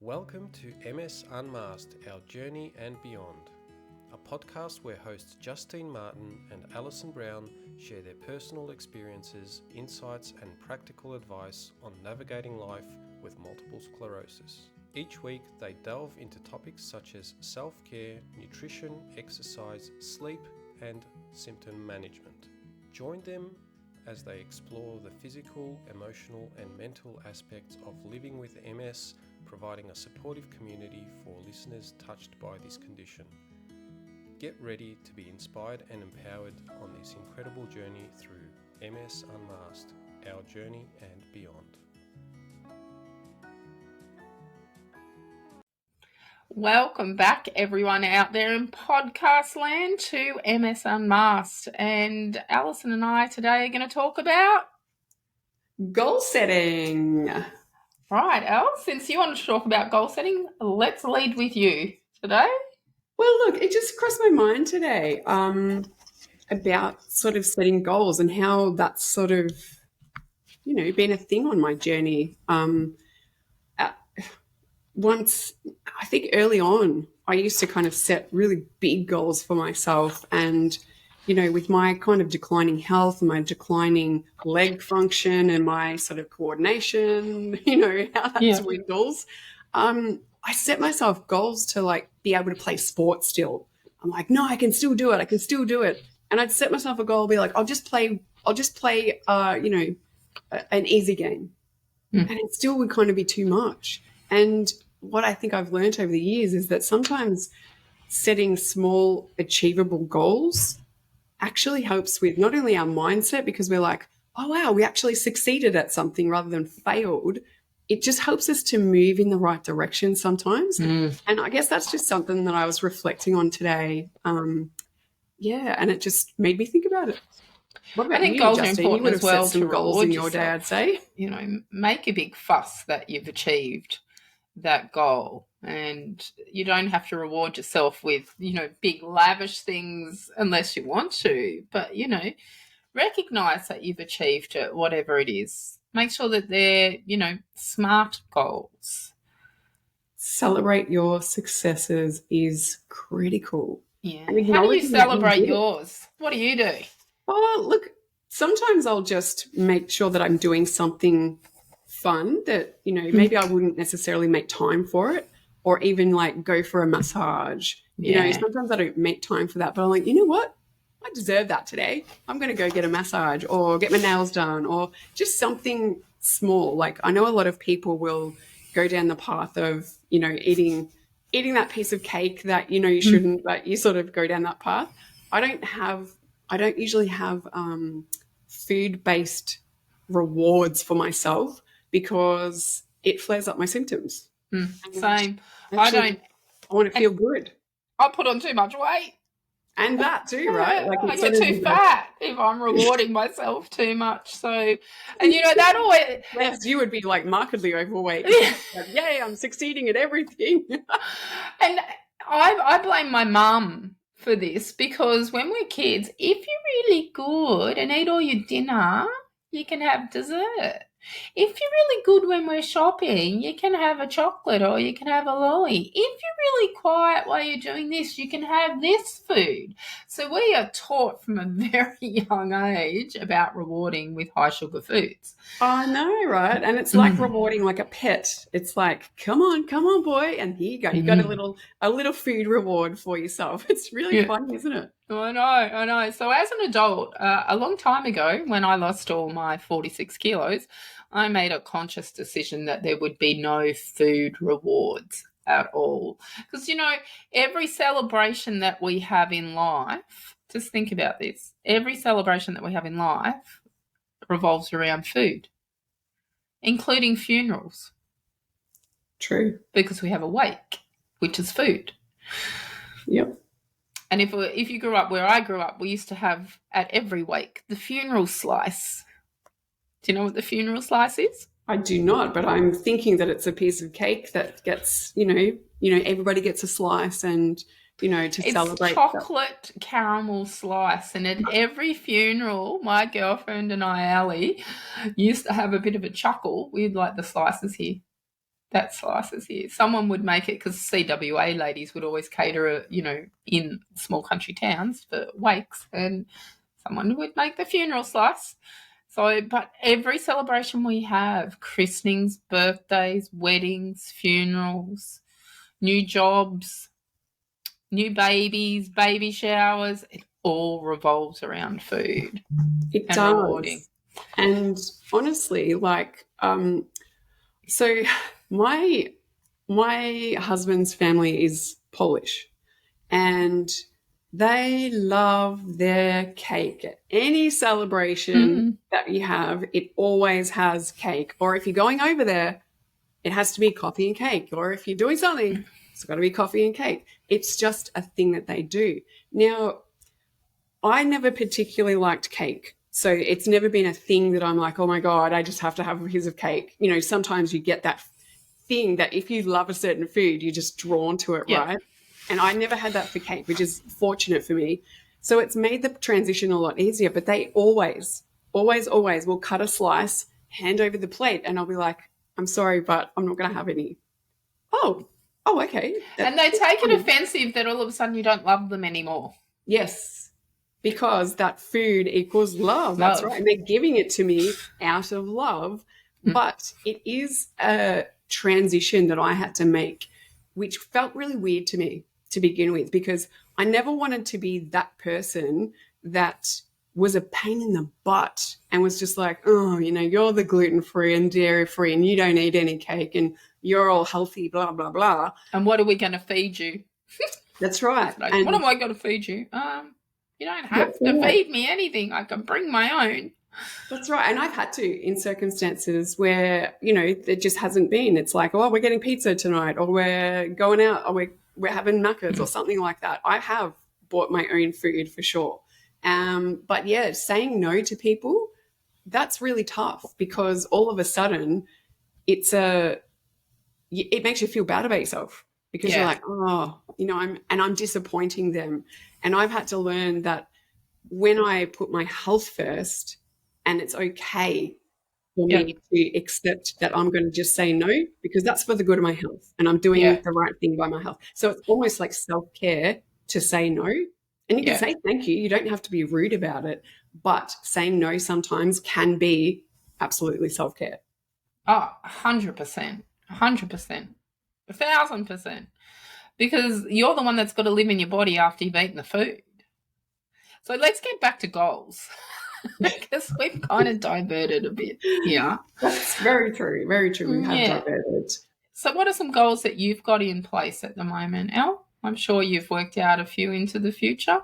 Welcome to MS Unmasked, Our Journey and Beyond, a podcast where hosts Justine Martin and Allyson Brown share their personal experiences, insights and practical advice on navigating life with multiple sclerosis. Each week they delve into topics such as self-care, nutrition, exercise, sleep and symptom management. Join them as they explore the physical, emotional and mental aspects of living with MS, providing a supportive community for listeners touched by this condition. Get ready to be inspired and empowered on this incredible journey through MS Unmasked, Our Journey and Beyond. Welcome back, everyone out there in podcast land, to MS Unmasked. And Allyson and I today are going to talk about goal setting. Right, Al, since you wanted to talk about goal setting, let's lead with you today. Well, look, it just crossed my mind today about sort of setting goals and how that's sort of, been a thing on my journey. Once, I think early on, I used to kind of set really big goals for myself. And, with my kind of declining health and my declining leg function and my sort of coordination, how that dwindles, I set myself goals to be able to play sports still. I'm like, no, I can still do it. I can still do it. And I'd set myself a goal, be like, I'll just play, an easy game. And it still would kind of be too much. And what I think I've learned over the years is that sometimes setting small, achievable goals actually helps with not only our mindset, because we're like, oh, wow, we actually succeeded at something rather than failed. It just helps us to move in the right direction sometimes. And I guess that's just something that I was reflecting on today. And it just made me think about it. What about you, goals Justine? are important You would have as well set some to goals reward in your day, yourself. I'd say. Make a big fuss that you've achieved that goal, and you don't have to reward yourself with, big lavish things unless you want to, but, recognize that you've achieved it, whatever it is. Make sure that they're, smart goals. Celebrate your successes is critical. Yeah. How do you celebrate yours? What do you do? Oh, look, sometimes I'll just make sure that I'm doing something fun that, maybe I wouldn't necessarily make time for it, or even go for a massage. Sometimes I don't make time for that, but I'm like, you know what? I deserve that today. I'm going to go get a massage or get my nails done, or just something small. I know a lot of people will go down the path of, eating that piece of cake that, you shouldn't, but you sort of go down that path. I don't usually have food-based rewards for myself because it flares up my symptoms. Same. I want to feel good. I put on too much weight. And that too, right? I get too fat if I'm rewarding myself too much. So, and that always... Yes, you would be markedly overweight. Yay, I'm succeeding at everything. And I blame my mum for this, because when we're kids, if you're really good and eat all your dinner, you can have dessert. If you're really good when we're shopping, you can have a chocolate or you can have a lolly. If you're really quiet while you're doing this, you can have this food. So we are taught from a very young age about rewarding with high sugar foods. I know, right? And it's like rewarding like a pet. It's like, come on, boy, and here you go. You got a little food reward for yourself. It's really funny, isn't it? I know. So as an adult, a long time ago, when I lost all my 46 kilos, I made a conscious decision that there would be no food rewards at all. Because, every celebration that we have in life, just think about this, every celebration that we have in life revolves around food, including funerals. True. Because we have a wake, which is food. Yep. And if you grew up where I grew up, we used to have at every wake the funeral slice. Do you know what the funeral slice is? I do not, but I'm thinking that it's a piece of cake that gets, everybody gets a slice and, to celebrate. It's chocolate caramel slice. And at every funeral, my girlfriend and I, Ally, used to have a bit of a chuckle with the slices here. that slices here. Someone would make it because CWA ladies would always cater, in small country towns for wakes, and someone would make the funeral slice. So, but every celebration we have, christenings, birthdays, weddings, funerals, new jobs, new babies, baby showers, it all revolves around food. It and does. rewarding. And honestly, so my husband's family is Polish, and they love their cake. At any celebration that you have, it always has cake. Or if you're going over there, it has to be coffee and cake. Or if you're doing something, it's got to be coffee and cake. It's just a thing that they do. Now, I never particularly liked cake. So it's never been a thing that I'm like, oh my God, I just have to have a piece of cake. Sometimes you get that thing that if you love a certain food, you're just drawn to it, right? And I never had that for cake, which is fortunate for me. So it's made the transition a lot easier. But they always will cut a slice, hand over the plate, and I'll be like, I'm sorry, but I'm not going to have any. Oh, okay. And they take it offensive that all of a sudden you don't love them anymore. Yes, because that food equals love. That's right. And they're giving it to me out of love. But it is a transition that I had to make, which felt really weird to me to begin with, because I never wanted to be that person that was a pain in the butt and was just like, oh, you're the gluten-free and dairy-free and you don't eat any cake and you're all healthy, blah, blah, blah. And what are we going to feed you? That's right. What am I going to feed you? You don't have to feed me anything. I can bring my own. That's right. And I've had to in circumstances where, there just hasn't been. It's like, oh, we're getting pizza tonight, or we're going out, or we're having Maccas or something like that. I have bought my own food for sure. But yeah, saying no to people, that's really tough, because all of a sudden it makes you feel bad about yourself, because you're like, oh, I'm disappointing them. And I've had to learn that when I put my health first, and it's okay for me to accept that I'm going to just say no, because that's for the good of my health and I'm doing the right thing by my health. So it's almost like self-care to say no. And you can say thank you. You don't have to be rude about it. But saying no sometimes can be absolutely self-care. Oh, 100%. 100%. 1,000%. Because you're the one that's got to live in your body after you've eaten the food. So let's get back to goals. Because we've kind of diverted a bit. Yeah. That's very true. Very true. We have diverted. So what are some goals that you've got in place at the moment, Elle? I'm sure you've worked out a few into the future.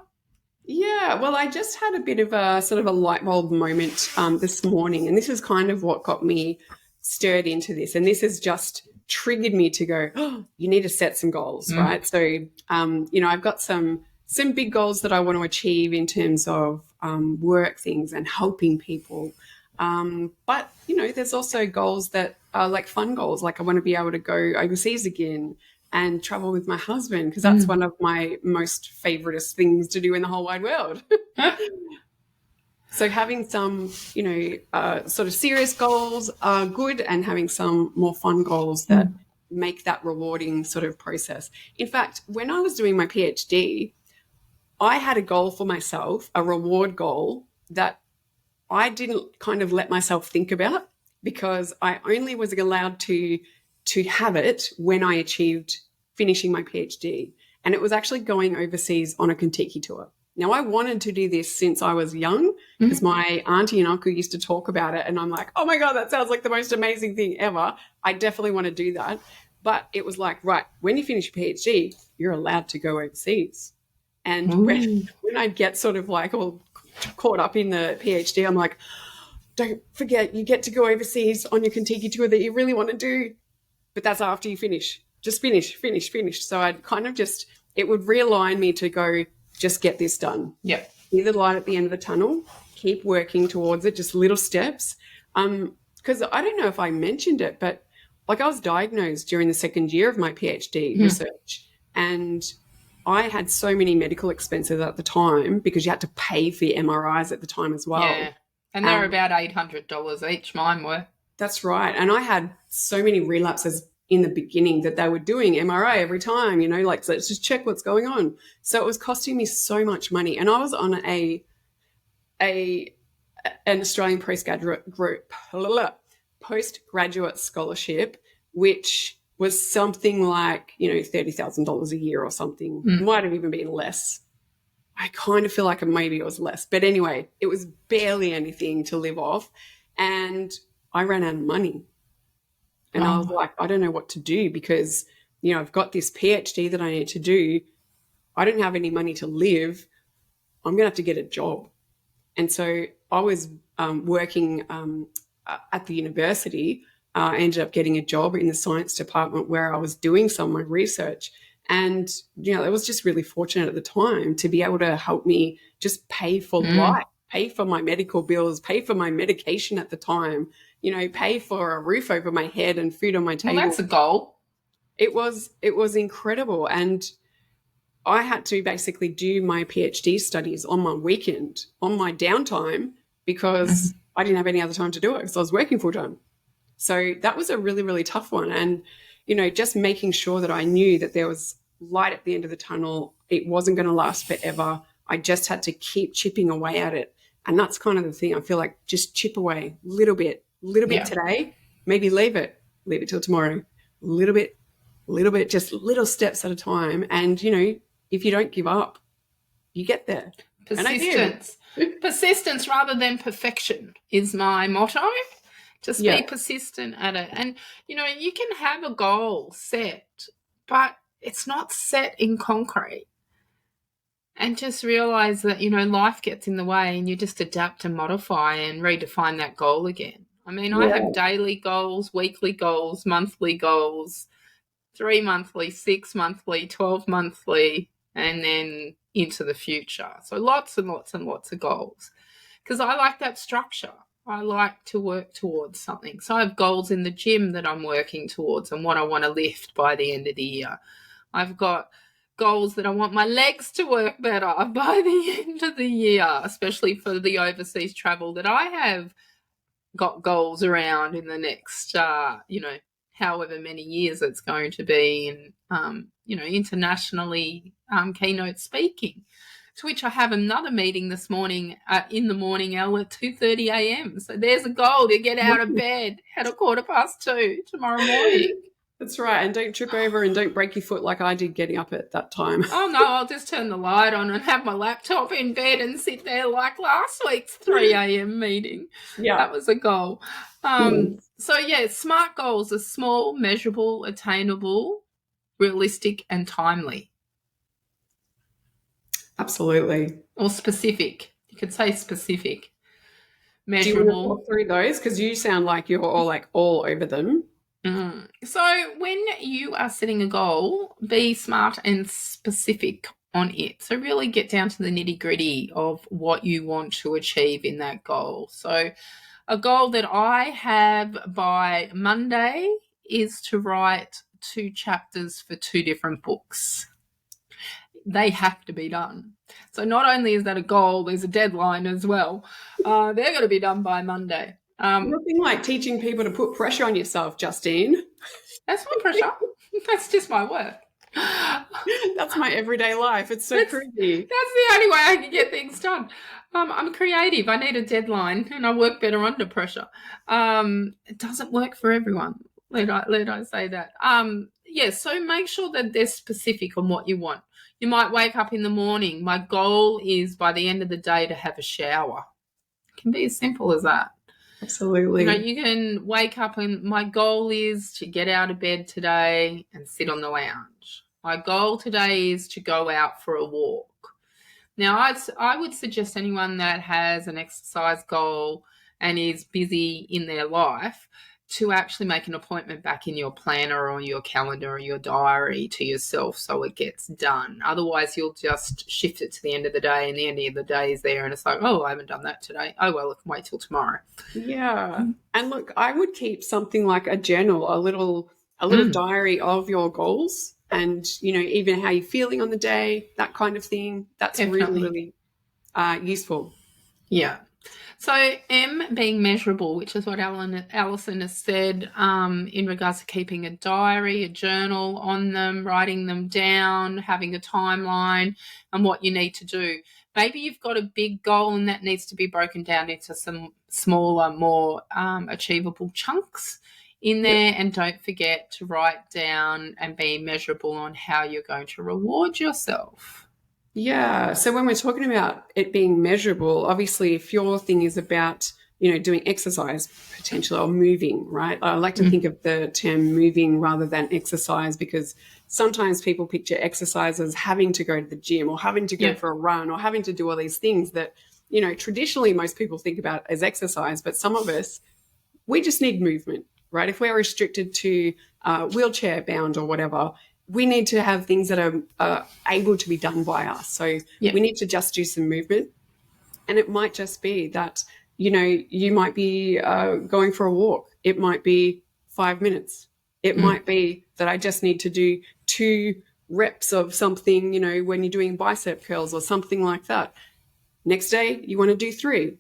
Yeah, well, I just had a bit of a sort of a light bulb moment this morning, and this is kind of what got me stirred into this. And this has just triggered me to go, oh, you need to set some goals, right? So, I've got some big goals that I want to achieve in terms of work things and helping people. But, there's also goals that are like fun goals. Like I want to be able to go overseas again and travel with my husband, because that's one of my most favoritist things to do in the whole wide world. So having some, sort of serious goals are good, and having some more fun goals that make that rewarding sort of process. In fact, when I was doing my PhD, I had a goal for myself, a reward goal that I didn't kind of let myself think about, because I only was allowed to have it when I achieved finishing my PhD. And it was actually going overseas on a Kentucky tour. Now, I wanted to do this since I was young, because my auntie and uncle used to talk about it. And I'm like, oh my God, that sounds like the most amazing thing ever. I definitely want to do that. But it was like, right, when you finish your PhD, you're allowed to go overseas. And when I'd get sort of like all caught up in the PhD, I'm like, don't forget, you get to go overseas on your Kentucky tour that you really want to do. But that's after you finish. Just finish. So I'd kind of it would realign me to go, just get this done. Yeah. See the light at the end of the tunnel, keep working towards it, just little steps. Because I don't know if I mentioned it, but like I was diagnosed during the second year of my PhD research, and I had so many medical expenses at the time, because you had to pay for your MRIs at the time as well. Yeah, and they were about $800 each, mine were. That's right. And I had so many relapses in the beginning that they were doing MRI every time, like, let's just check what's going on. So it was costing me so much money. And I was on an Australian postgraduate scholarship, which was something like, $30,000 a year or something. Might have even been less. I kind of feel like maybe it was less. But anyway, it was barely anything to live off. And I ran out of money. And I was like, I don't know what to do because, I've got this PhD that I need to do. I don't have any money to live. I'm going to have to get a job. And so I was working at the university. I ended up getting a job in the science department where I was doing some of my research. And, it was just really fortunate at the time to be able to help me just pay for life, pay for my medical bills, pay for my medication at the time, pay for a roof over my head and food on my table. Well, that's a goal. It was incredible. And I had to basically do my PhD studies on my weekend, on my downtime, because I didn't have any other time to do it because I was working full time. So that was a really, really tough one. And, just making sure that I knew that there was light at the end of the tunnel. It wasn't going to last forever. I just had to keep chipping away at it. And that's kind of the thing. I feel like just chip away a little bit today, maybe leave it till tomorrow, a little bit, just little steps at a time. And, if you don't give up, you get there. Persistence rather than perfection is my motto. Just be persistent at it. And, you can have a goal set, but it's not set in concrete. And just realize that, life gets in the way and you just adapt and modify and redefine that goal again. I mean, I have daily goals, weekly goals, monthly goals, 3 monthly, 6 monthly, 12 monthly, and then into the future. So lots and lots and lots of goals because I like that structure. I like to work towards something. So I have goals in the gym that I'm working towards and what I want to lift by the end of the year. I've got goals that I want my legs to work better by the end of the year, especially for the overseas travel that I have got goals around in the next, however many years it's going to be in, internationally keynote speaking. To which I have another meeting this morning in the morning, Elle, at 2:30 a.m. So there's a goal to get out of bed at 2:15 tomorrow morning. That's right. And don't trip over and don't break your foot like I did getting up at that time. Oh, no, I'll just turn the light on and have my laptop in bed and sit there like last week's 3 a.m. meeting. Yeah. That was a goal. So, SMART goals are small, measurable, attainable, realistic, and timely. Absolutely. Or specific. You could say specific. Measurable. Do you want to walk through those? Because you sound like you're all over them. So when you are setting a goal, be smart and specific on it. So really get down to the nitty-gritty of what you want to achieve in that goal. So a goal that I have by Monday is to write 2 chapters for 2 different books. They have to be done. So not only is that a goal, there's a deadline as well. They're going to be done by Monday. Nothing like teaching people to put pressure on yourself, Justine. That's not pressure. That's just my work. That's my everyday life. It's so crazy. That's the only way I can get things done. I'm creative. I need a deadline and I work better under pressure. It doesn't work for everyone. Let I say that. So make sure that they're specific on what you want. You might wake up in the morning. My goal is by the end of the day to have a shower. It can be as simple as that. Absolutely. You can wake up and my goal is to get out of bed today and sit on the lounge. My goal today is to go out for a walk. Now, I would suggest anyone that has an exercise goal and is busy in their life to actually make an appointment back in your planner or your calendar or your diary to yourself so it gets done. Otherwise, you'll just shift it to the end of the day and the end of the day is there and it's like, oh, I haven't done that today. Oh, well, I can wait till tomorrow. Yeah. And look, I would keep something like a journal, a little diary of your goals and, even how you're feeling on the day, that kind of thing. That's Definitely. Really, really useful. Yeah. So M being measurable, which is what Allyson has said in regards to keeping a diary, a journal on them, writing them down, having a timeline and what you need to do. Maybe you've got a big goal and that needs to be broken down into some smaller, more achievable chunks in there. And don't forget to write down and be measurable on how you're going to reward yourself. Yeah. So when we're talking about it being measurable, obviously if your thing is about, doing exercise potentially or moving, right? I like to think of the term moving rather than exercise, because sometimes people picture exercise as having to go to the gym or having to go for a run or having to do all these things that, traditionally most people think about as exercise, but some of us, we just need movement, right? If we're restricted to wheelchair bound or whatever, we need to have things that are able to be done by us. So we need to just do some movement. And it might just be that, you might be going for a walk. It might be 5 minutes. It might be that I just need to do 2 reps of something, when you're doing bicep curls or something like that. Next day, you want to do 3.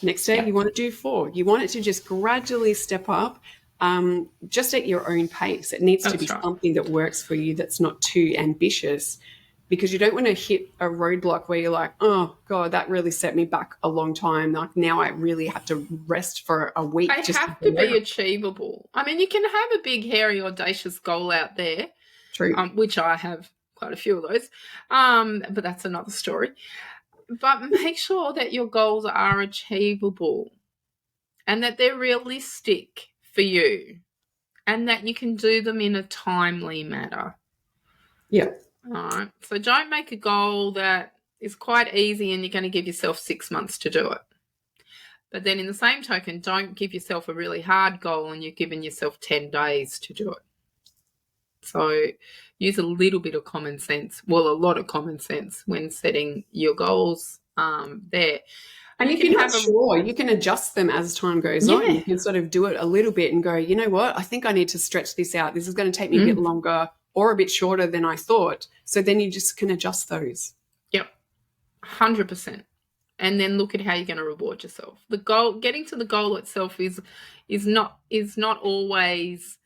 Next day, you want to do 4. You want it to just gradually step up. Just at your own pace. It needs to be something that works for you, that's not too ambitious, because you don't want to hit a roadblock where you're like, oh, God, that really set me back a long time. Like now I really have to rest for a week. They have to be achievable. I mean, you can have a big, hairy, audacious goal out there, which I have quite a few of those, but that's another story. But make sure that your goals are achievable and that they're realistic for you, and that you can do them in a timely manner. Yeah. All right. So don't make a goal that is quite easy and you're going to give yourself 6 months to do it. But then in the same token, don't give yourself a really hard goal and you're giving yourself 10 days to do it. So use a little bit of common sense, well, a lot of common sense when setting your goals there. And if you're not sure, you can adjust them as time goes on. You can sort of do it a little bit and go, you know what, I think I need to stretch this out. This is going to take me a bit longer or a bit shorter than I thought. So then you just can adjust those. Yep, 100%. And then look at how you're going to reward yourself. The goal, getting to the goal itself is not always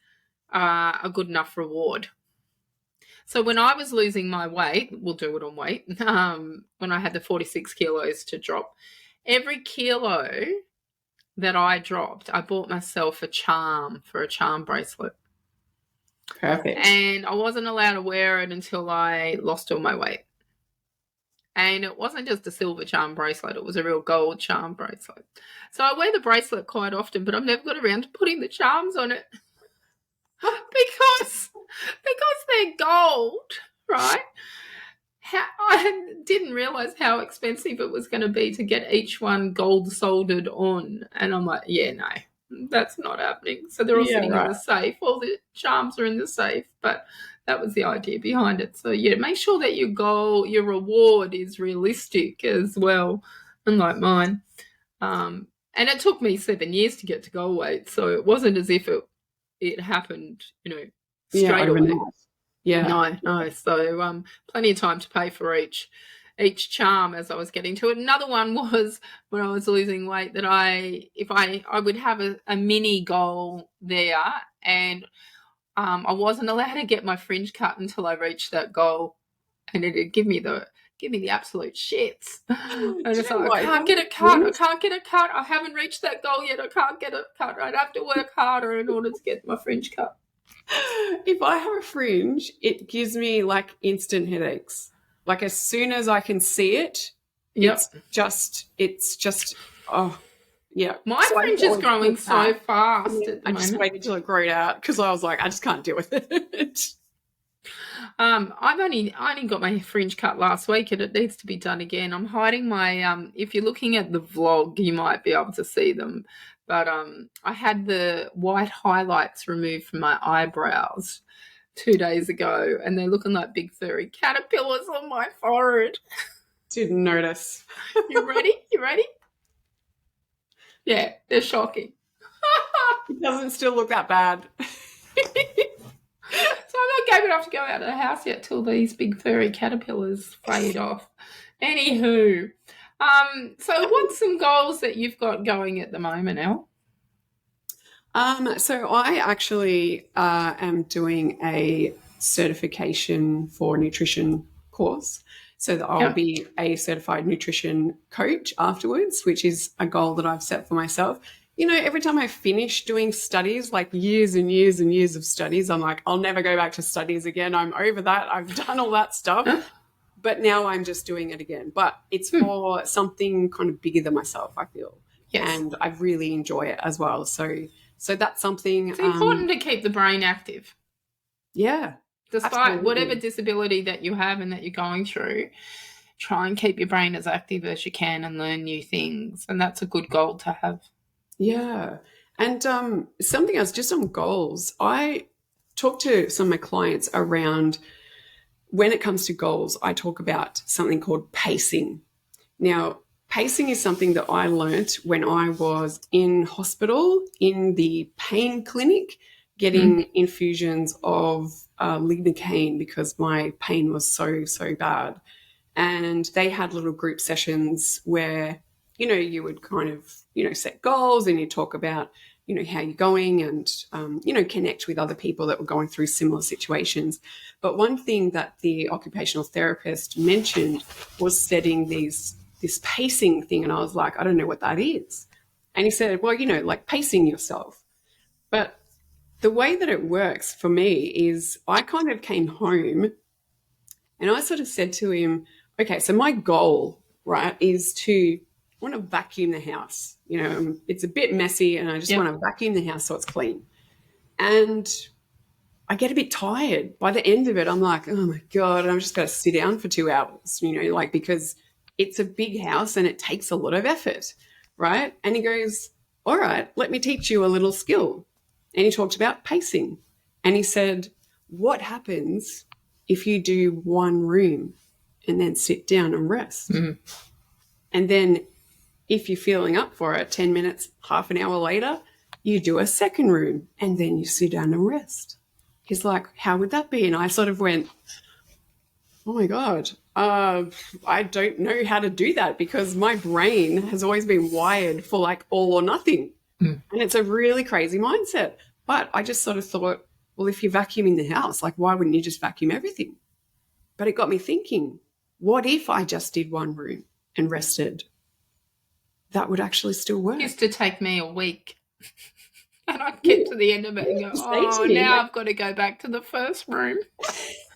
a good enough reward. So when I was losing my weight, we'll do it on weight, when I had the 46 kilos to drop, every kilo that I dropped, I bought myself a charm bracelet. Perfect. And I wasn't allowed to wear it until I lost all my weight. And it wasn't just a silver charm bracelet, it was a real gold charm bracelet. So I wear the bracelet quite often, but I've never got around to putting the charms on it because they're gold, right? I didn't realise how expensive it was going to be to get each one gold soldered on. And I'm like, yeah, no, that's not happening. So they're all sitting in the safe. All the charms are in the safe, but that was the idea behind it. So, yeah, make sure that your goal, your reward is realistic as well, unlike mine. And it took me 7 years to get to goal weight, so it wasn't as if it happened, straight away. Yeah. No. So plenty of time to pay for each charm as I was getting to it. Another one was when I was losing weight that I would have a mini goal there, and I wasn't allowed to get my fringe cut until I reached that goal, and it'd give me the absolute shits. And it's like, I can't get it cut. I haven't reached that goal yet. I can't get it cut. I'd have to work harder in order to get my fringe cut. If I have a fringe, it gives me like instant headaches. Like as soon as I can see it, it's just, oh, yeah. My fringe is growing so fast at the moment. I just waited till it grew out because I was like, I just can't deal with it. I only got my fringe cut last week and it needs to be done again. I'm hiding my, if you're looking at the vlog, you might be able to see them. But I had the white highlights removed from my eyebrows 2 days ago, and they're looking like big furry caterpillars on my forehead. Didn't notice. You ready? Yeah, they're shocking. It doesn't still look that bad. So I'm not gave enough to go out of the house yet till these big furry caterpillars fade off. Anywho, So what's some goals that you've got going at the moment, Elle? So I actually am doing a certification for nutrition course so that I'll Yeah. be a certified nutrition coach afterwards, which is a goal that I've set for myself. You know, every time I finish doing studies, like years and years and years of studies, I'm like, I'll never go back to studies again. I'm over that. I've done all that stuff. But now I'm just doing it again. But it's for something kind of bigger than myself, I feel. Yes. And I really enjoy it as well. So that's something. It's important to keep the brain active. Yeah. Despite absolutely. whatever disability that you have and that you're going through, try and keep your brain as active as you can and learn new things. And that's a good goal to have. Yeah. And something else, just on goals, I talk to some of my clients around when it comes to goals, I talk about something called pacing. Now, pacing is something that I learnt when I was in hospital in the pain clinic getting infusions of lignocaine because my pain was so bad. And they had little group sessions where, you know, you would kind of, you know, set goals and you talk about, you know, how you're going and, you know, connect with other people that were going through similar situations. But one thing that the occupational therapist mentioned was setting this pacing thing. And I was like, I don't know what that is. And he said, well, you know, like pacing yourself. But the way that it works for me is I kind of came home and I sort of said to him, okay, so my goal, right, is I want to vacuum the house. You know, it's a bit messy and I just want to vacuum the house so it's clean. And I get a bit tired. By the end of it, I'm like, oh my God, I'm just going to sit down for 2 hours, you know, like because it's a big house and it takes a lot of effort, right? And he goes, all right, let me teach you a little skill. And he talked about pacing. And he said, what happens if you do one room and then sit down and rest? And then if you're feeling up for it, 10 minutes, half an hour later, you do a second room and then you sit down and rest. He's like, how would that be? And I sort of went, oh my God, I don't know how to do that because my brain has always been wired for like all or nothing. And it's a really crazy mindset. But I just sort of thought, well, if you're vacuuming the house, like why wouldn't you just vacuum everything? But it got me thinking, what if I just did one room and rested? That would actually still work. It used to take me a week. And I'd get to the end of it and go, oh, now I've got to go back to the first room.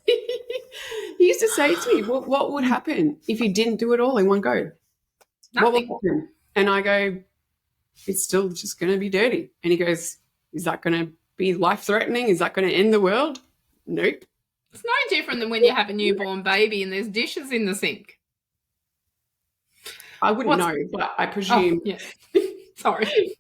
He used to say to me, well, what would happen if you didn't do it all in one go? Nothing. What would happen? And I go, it's still just going to be dirty. And he goes, is that going to be life-threatening? Is that going to end the world? Nope. It's no different than when you have a newborn baby and there's dishes in the sink. I wouldn't know, but I presume. Oh, yeah. Sorry.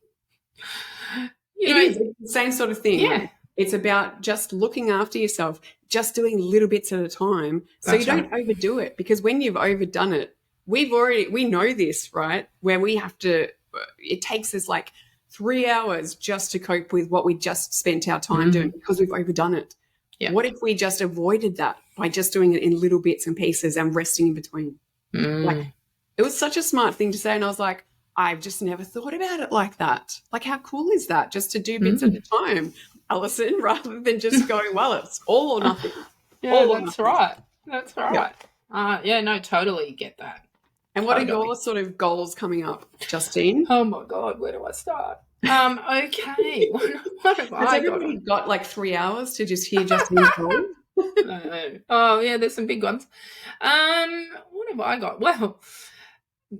It is the same sort of thing. Yeah. Like, it's about just looking after yourself, just doing little bits at a time so you don't overdo it. Because when you've overdone it, we know this, right? Where we have to, it takes us like 3 hours just to cope with what we just spent our time doing because we've overdone it. Yeah. What if we just avoided that by just doing it in little bits and pieces and resting in between? Like, it was such a smart thing to say. And I was like, I've just never thought about it like that. Like, how cool is that? Just to do bits at a time, Allyson, rather than just going, well, it's all or nothing. Yeah, that's right. That's right. Yeah, no, totally get that. And what are your sort of goals coming up, Justine? Oh, my God, where do I start? Okay. What have Has everybody got like 3 hours to just hear Justine's goals? No. Oh, yeah, there's some big ones. What have I got? Well,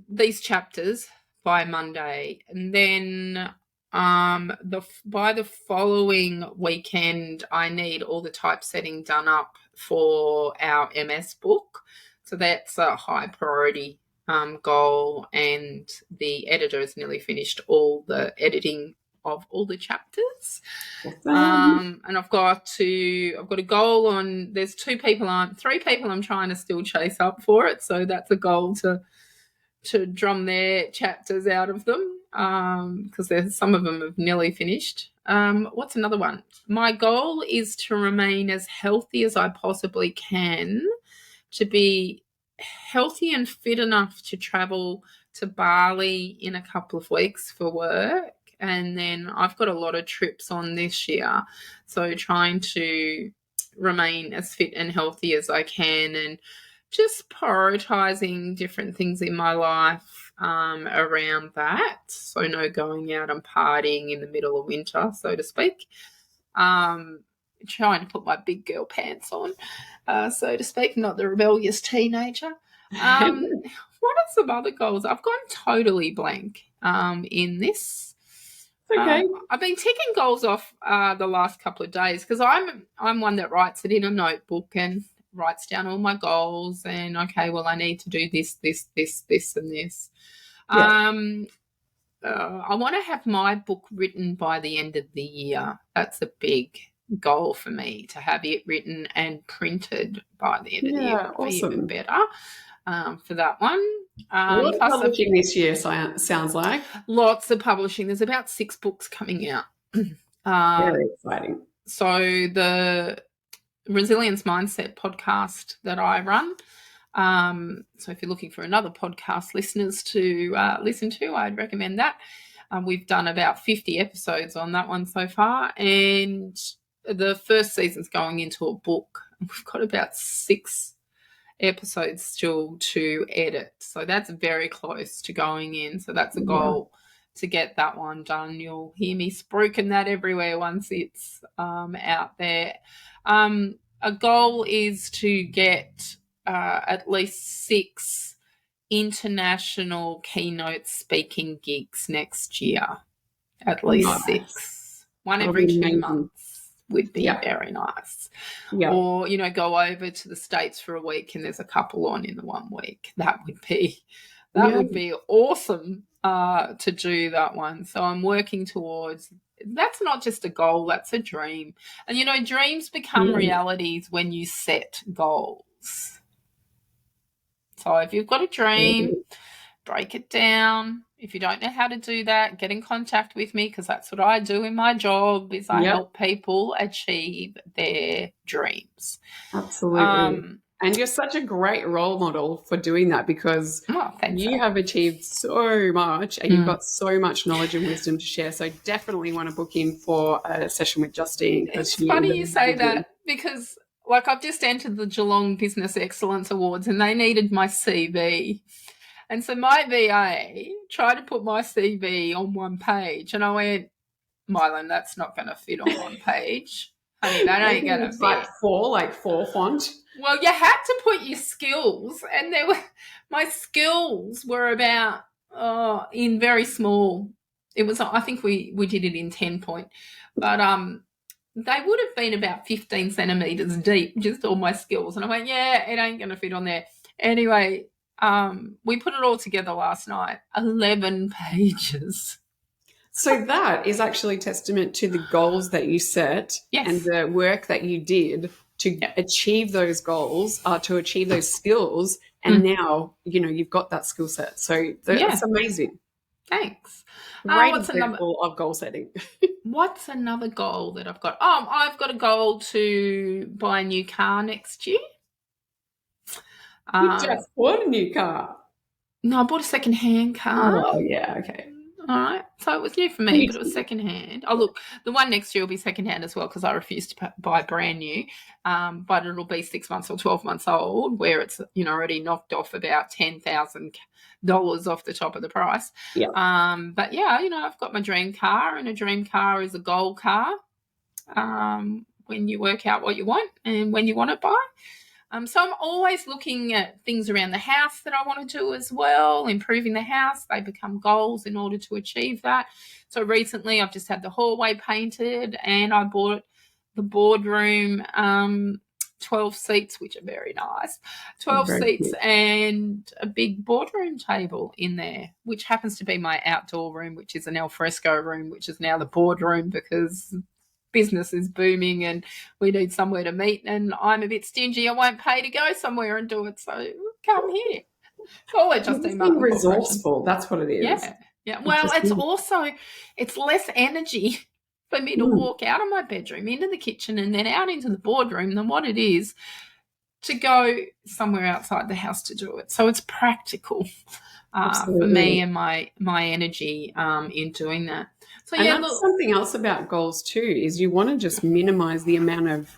these chapters by Monday, and then by the following weekend, I need all the typesetting done up for our MS book. So that's a high priority goal, and the editor has nearly finished all the editing of all the chapters. And I've got a goal on. There's 3 people I'm trying to still chase up for it. So that's a goal to drum their chapters out of them because there's some of them have nearly finished. What's another one? My goal is to remain as healthy as I possibly can, to be healthy and fit enough to travel to Bali in a couple of weeks for work. And then I've got a lot of trips on this year. So trying to remain as fit and healthy as I can, and just prioritizing different things in my life around that. So no going out and partying in the middle of winter, so to speak. Trying to put my big girl pants on, so to speak, not the rebellious teenager. What are some other goals? I've gone totally blank in this. Okay. I've been ticking goals off the last couple of days because I'm one that writes it in a notebook and writes down all my goals and, okay, well, I need to do this, and this. Yeah. I want to have my book written by the end of the year. That's a big goal for me, to have it written and printed by the end of the year. Would be even better for that one. Lots of publishing this year, sounds like. Lots of publishing. There's about 6 books coming out. Very exciting. So the Resilience Mindset podcast that I run, so if you're looking for another podcast listeners to listen to, I'd recommend that. We've done about 50 episodes on that one so far, and the first season's going into a book. We've got about 6 episodes still to edit, so that's very close to going in. So that's a goal to get that one done. You'll hear me spruiking that everywhere once it's out there. A goal is to get at least 6 international keynote speaking gigs next year. At least 6. One every 2 months would be very nice. Yeah. Or, go over to the States for a week and there's a couple on in the 1 week. That would be awesome to do that one. So I'm working towards. That's not just a goal, that's a dream. And, dreams become realities when you set goals. So if you've got a dream, break it down. If you don't know how to do that, get in contact with me, because that's what I do in my job, is I help people achieve their dreams. Absolutely. And you're such a great role model for doing that, because you have achieved so much and you've got so much knowledge and wisdom to share. So definitely want to book in for a session with Justine. It's funny you say that, because I've just entered the Geelong Business Excellence Awards and they needed my CV. And so my VA tried to put my CV on 1 page, and I went, Mylan, that's not going to fit on 1 page. Honey, that ain't going to fit. Like 4 font. Well, you had to put your skills, and my skills were about in very small. It was, I think we did it in 10 point, but they would have been about 15 centimetres deep, just all my skills. And I went, yeah, it ain't going to fit on there. Anyway, we put it all together last night, 11 pages. So that is actually testament to the goals that you set and the work that you did to achieve those goals, to achieve those skills. And now, you've got that skill set. So that's amazing. Thanks. Great example of goal setting. What's another goal that I've got? I've got a goal to buy a new car next year. You just bought a new car. No, I bought a second-hand car. Oh, yeah, okay. All right. So it was new for me, but it was second-hand. Oh, look, the one next year will be second-hand as well, because I refuse to buy brand new. But it'll be 6 months or 12 months old, where it's already knocked off about $10,000 off the top of the price. Yeah. But yeah, I've got my dream car, and a dream car is a goal car. When you work out what you want and when you want to buy. So I'm always looking at things around the house that I want to do as well, improving the house. They become goals in order to achieve that. So recently I've just had the hallway painted, and I bought the boardroom 12 seats, which are very nice, 12 seats and a big boardroom table in there, which happens to be my outdoor room, which is an al fresco room, which is now the boardroom, because business is booming and we need somewhere to meet, and I'm a bit stingy. I won't pay to go somewhere and do it, so come here. Call it Justine Martin. Resourceful, that's what it is. Yeah. Well, it's less energy for me to walk out of my bedroom into the kitchen and then out into the boardroom than what it is to go somewhere outside the house to do it. So it's practical for Absolutely. me and my energy in doing that. So And yeah, that's look, something else about goals too, is you want to just minimize the amount of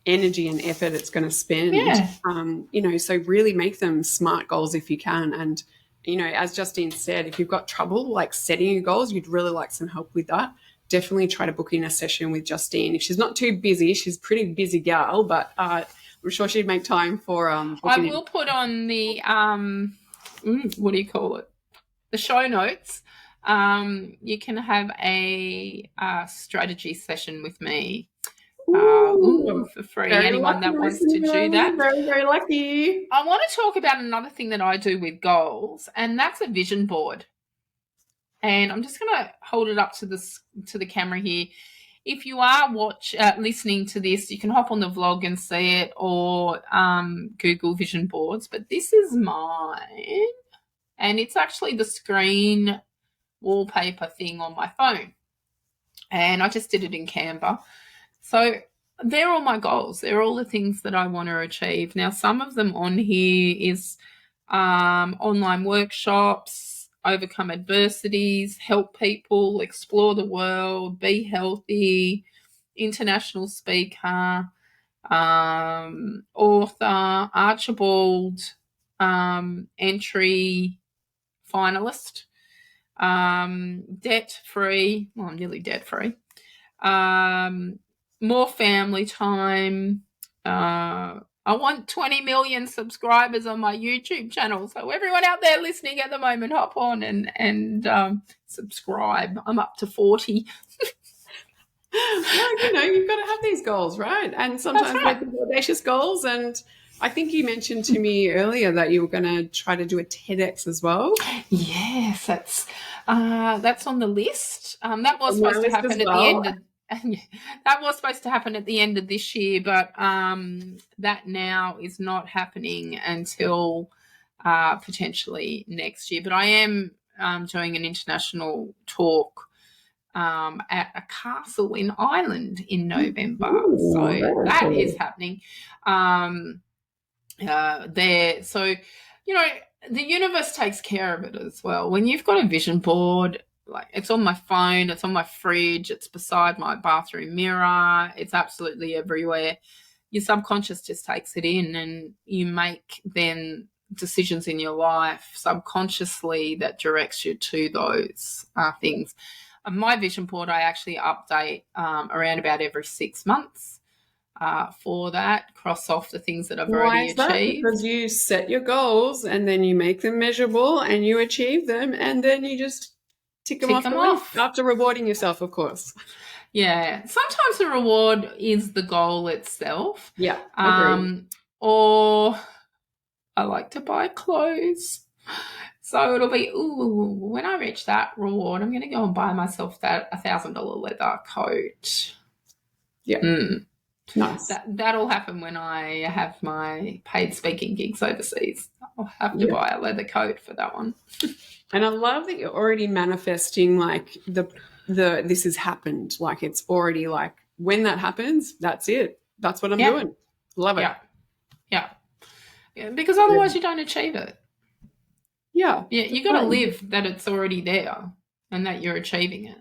energy and effort it's going to spend. Yeah. So really make them SMART goals if you can. And, as Justine said, if you've got trouble like setting your goals, you'd really like some help with that, definitely try to book in a session with Justine. If she's not too busy, she's a pretty busy gal, but I'm sure she'd make time for I will put on the what do you call it? The show notes. You can have a strategy session with me for free. Anyone that wants to do that. Very, very lucky. I want to talk about another thing that I do with goals, and that's a vision board. And I'm just going to hold it up to the camera here. If you are listening to this, you can hop on the vlog and see it, or Google vision boards. But this is mine, and it's actually the screen wallpaper thing on my phone. And I just did it in Canva. So they're all my goals. They're all the things that I want to achieve. Now, some of them on here is online workshops, overcome adversities, help people, explore the world, be healthy, international speaker, author, Archibald entry finalist, debt-free. Well, I'm nearly debt-free. More family time. I want 20 million subscribers on my YouTube channel. So everyone out there listening at the moment, hop on and subscribe. I'm up to 40. Well, you've got to have these goals, right? And sometimes they're audacious goals. And I think you mentioned to me earlier that you were going to try to do a TEDx as well. Yes, that's on the list. That was supposed to happen at the end of that was supposed to happen at the end of this year, but that now is not happening until potentially next year. But I am doing an international talk at a castle in Ireland in November. Ooh, so that is happening there. So, the universe takes care of it as well. When you've got a vision board, like it's on my phone, it's on my fridge, it's beside my bathroom mirror, it's absolutely everywhere. Your subconscious just takes it in, and you make then decisions in your life subconsciously that directs you to those things. My vision board, I actually update around about every 6 months for that, cross off the things that I've already achieved. Because you set your goals and then you make them measurable and you achieve them, and then you just tick them off after rewarding yourself, of course. Yeah. Sometimes the reward is the goal itself. Yeah. Agreed. Or I like to buy clothes. So it'll be, when I reach that reward, I'm going to go and buy myself that $1,000 leather coat. Yeah. Nice. That'll happen when I have my paid speaking gigs overseas. I'll have to buy a leather coat for that one. And I love that you're already manifesting like this has happened. Like it's already like when that happens, that's it. That's what I'm doing. Love it. Yeah. Because otherwise you don't achieve it. Yeah, you got to live that it's already there and that you're achieving it.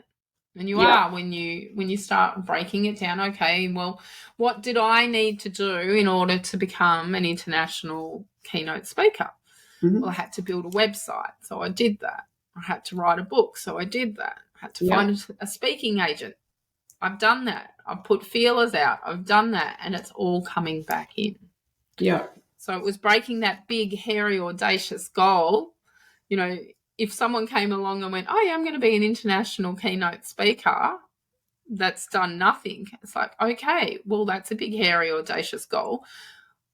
And you are when you start breaking it down. Okay, well, what did I need to do in order to become an international keynote speaker? Mm-hmm. Well, I had to build a website, so I did that. I had to write a book, so I did that. I had to find a speaking agent. I've done that. I've put feelers out. I've done that, and it's all coming back in. Yeah. So it was breaking that big, hairy, audacious goal. If someone came along and went, oh, yeah, I'm going to be an international keynote speaker, that's done nothing. It's like, okay, well, that's a big, hairy, audacious goal.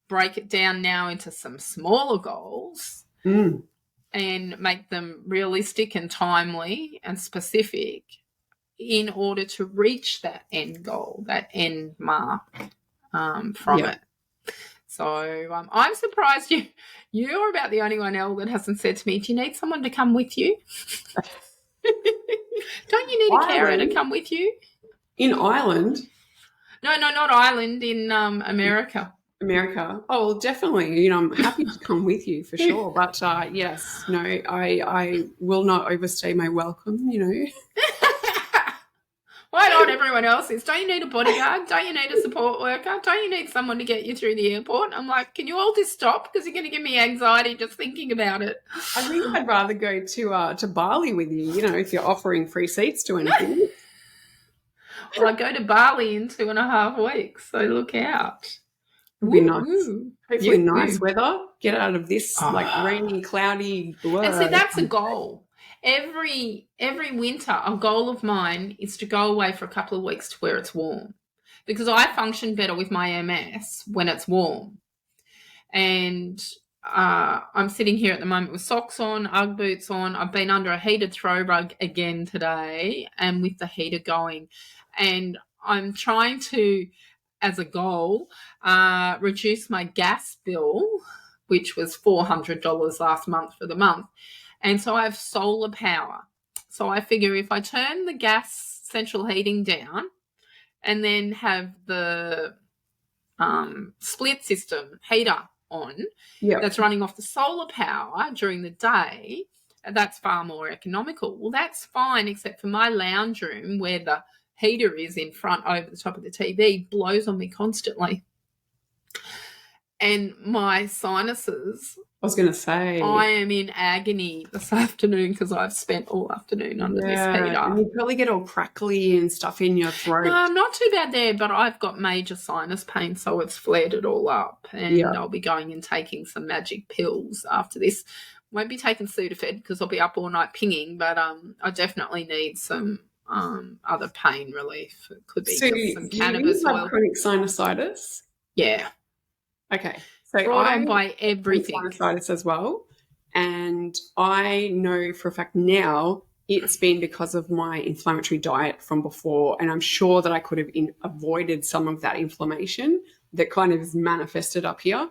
Break it down now into some smaller goals and make them realistic and timely and specific in order to reach that end goal, that end mark from it. So I'm surprised you're about the only one, Elle, that hasn't said to me, do you need someone to come with you? Don't you need a carer to come with you? In Ireland? No, not Ireland, in America. America. Oh, well, definitely. You know, I'm happy to come with you for sure. But yes, no, I will not overstay my welcome. You know. Why not? Everyone else is. Don't you need a bodyguard? Don't you need a support worker? Don't you need someone to get you through the airport? I'm like, can you all just stop? Because you're going to give me anxiety just thinking about it. I think I'd rather go to Bali with you. You know, if you're offering free seats to anything. Well, I go to Bali in 2.5 weeks, so look out. It'd be nice. Woo. Hopefully, Woo. nice weather. Get out of this like rainy, cloudy blur. And see, that's a goal. Every winter, a goal of mine is to go away for a couple of weeks to where it's warm, because I function better with my MS when it's warm. And I'm sitting here at the moment with socks on, Ugg boots on. I've been under a heated throw rug again today, and with the heater going, and I'm trying to, as a goal, reduce my gas bill, which was $400 last month for the month. And so I have solar power. So I figure if I turn the gas central heating down and then have the split system heater on, that's running off the solar power during the day, that's far more economical. Well, that's fine, except for my lounge room where the heater is in front over the top of the TV blows on me constantly. And my sinuses, I was going to say, I am in agony this afternoon because I've spent all afternoon under this heater. And you probably get all crackly and stuff in your throat. No, I'm not too bad there, but I've got major sinus pain, so it's flared it all up. And I'll be going and taking some magic pills after this. Won't be taking Sudafed because I'll be up all night pinging, but I definitely need some other pain relief. It could be just some cannabis oil. Chronic sinusitis? Yeah. Okay. So brought on by everything. Sinusitis as well. And I know for a fact now it's been because of my inflammatory diet from before. And I'm sure that I could have avoided some of that inflammation that kind of is manifested up here.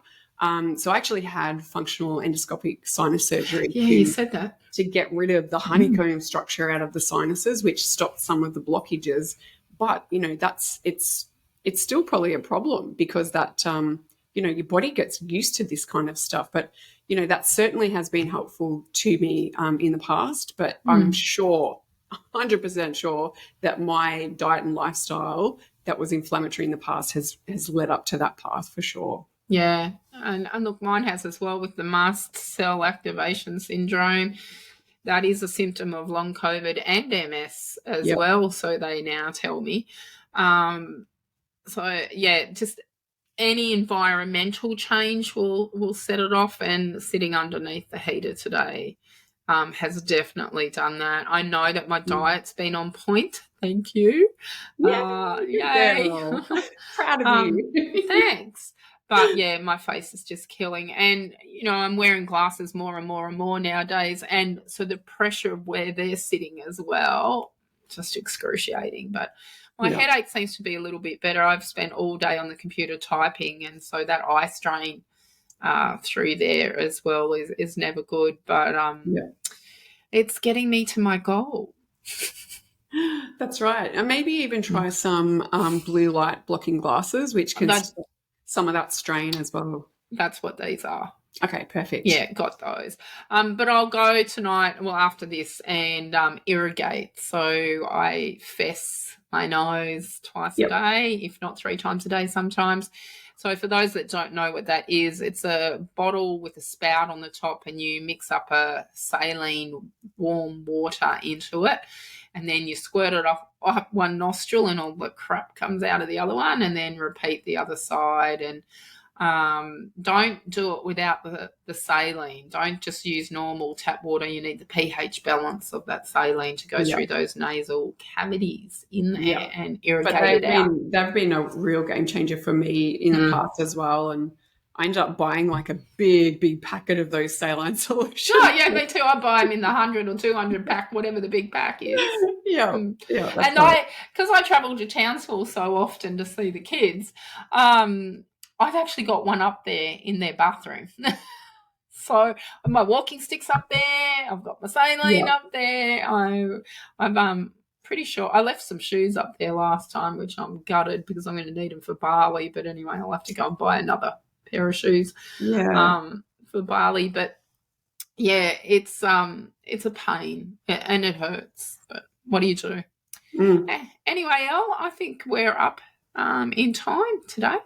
So I actually had functional endoscopic sinus surgery. Yeah, you said that. To get rid of the honeycomb structure out of the sinuses, which stopped some of the blockages. But, you know, it's still probably a problem because that, you know, your body gets used to this kind of stuff. But, you know, that certainly has been helpful to me in the past. But I'm sure, 100% sure that my diet and lifestyle that was inflammatory in the past has led up to that path for sure. Yeah. And look, mine has as well with the mast cell activation syndrome. That is a symptom of long COVID and MS as well, so they now tell me. So, yeah, just any environmental change will set it off, and sitting underneath the heater today has definitely done that. I know that my diet's been on point. Thank you. Yay. Proud of you. Thanks. But, yeah, my face is just killing. And, you know, I'm wearing glasses more and more and more nowadays. And so the pressure of where they're sitting as well, just excruciating. But my headache seems to be a little bit better. I've spent all day on the computer typing, and so that eye strain through there as well is never good. But it's getting me to my goal. That's right. And maybe even try some blue light blocking glasses, which can stop some of that strain as well. That's what these are. Okay, perfect. Yeah, got those. But I'll go tonight, after this, and irrigate. So I fess my nose twice a day, if not 3 times a day sometimes. So for those that don't know what that is, it's a bottle with a spout on the top, and you mix up a saline warm water into it, and then you squirt it up one nostril and all the crap comes out of the other one, and then repeat the other side. And don't do it without the saline. Don't just use normal tap water. You need the pH balance of that saline to go through those nasal cavities in there and irrigate it out. They've been a real game changer for me in the past as well. And I ended up buying like a big packet of those saline solutions. Oh, yeah, me too. I buy them in the 100 or 200 pack, whatever the big pack is. And because I travel to Townsville so often to see the kids, I've actually got one up there in their bathroom. So my walking stick's up there. I've got my saline up there. I've pretty sure I left some shoes up there last time, which I'm gutted because I'm going to need them for Bali. But anyway, I'll have to go and buy another pair of shoes for Bali. But yeah, it's a pain and it hurts. But what do you do? Anyway, Elle, I think we're up in time today.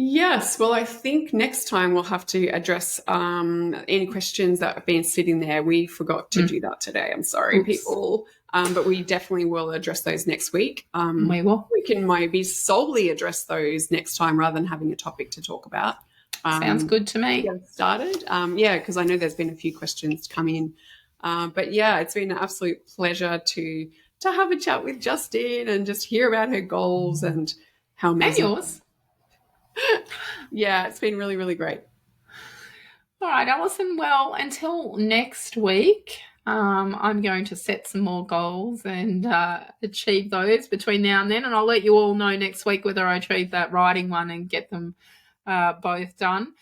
Yes. Well, I think next time we'll have to address any questions that have been sitting there. We forgot to do that today. I'm sorry, people. But we definitely will address those next week. We will. We can maybe solely address those next time rather than having a topic to talk about. Sounds good to me. Get started. Because I know there's been a few questions come in. But yeah, it's been an absolute pleasure to have a chat with Justine and just hear about her goals and how amazing. And yours. Yeah, it's been really, really great. All right, Allyson. Well, until next week, I'm going to set some more goals and achieve those between now and then. And I'll let you all know next week whether I achieve that writing one and get them both done.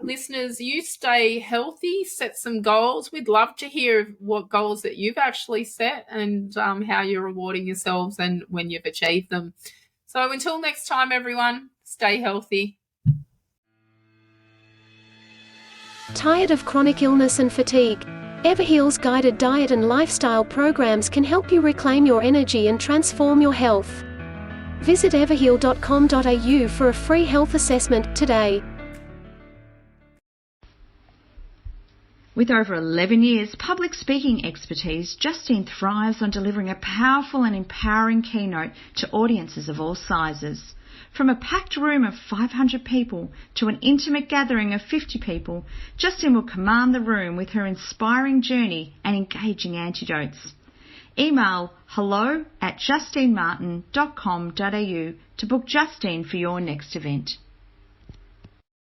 Listeners, you stay healthy, set some goals. We'd love to hear what goals that you've actually set and how you're rewarding yourselves and when you've achieved them. So until next time, everyone, stay healthy. Tired of chronic illness and fatigue? Everheal's guided diet and lifestyle programs can help you reclaim your energy and transform your health. Visit everheal.com.au for a free health assessment today. With over 11 years public speaking expertise, Justine thrives on delivering a powerful and empowering keynote to audiences of all sizes. From a packed room of 500 people to an intimate gathering of 50 people, Justine will command the room with her inspiring journey and engaging anecdotes. Email hello@justinemartin.com.au to book Justine for your next event.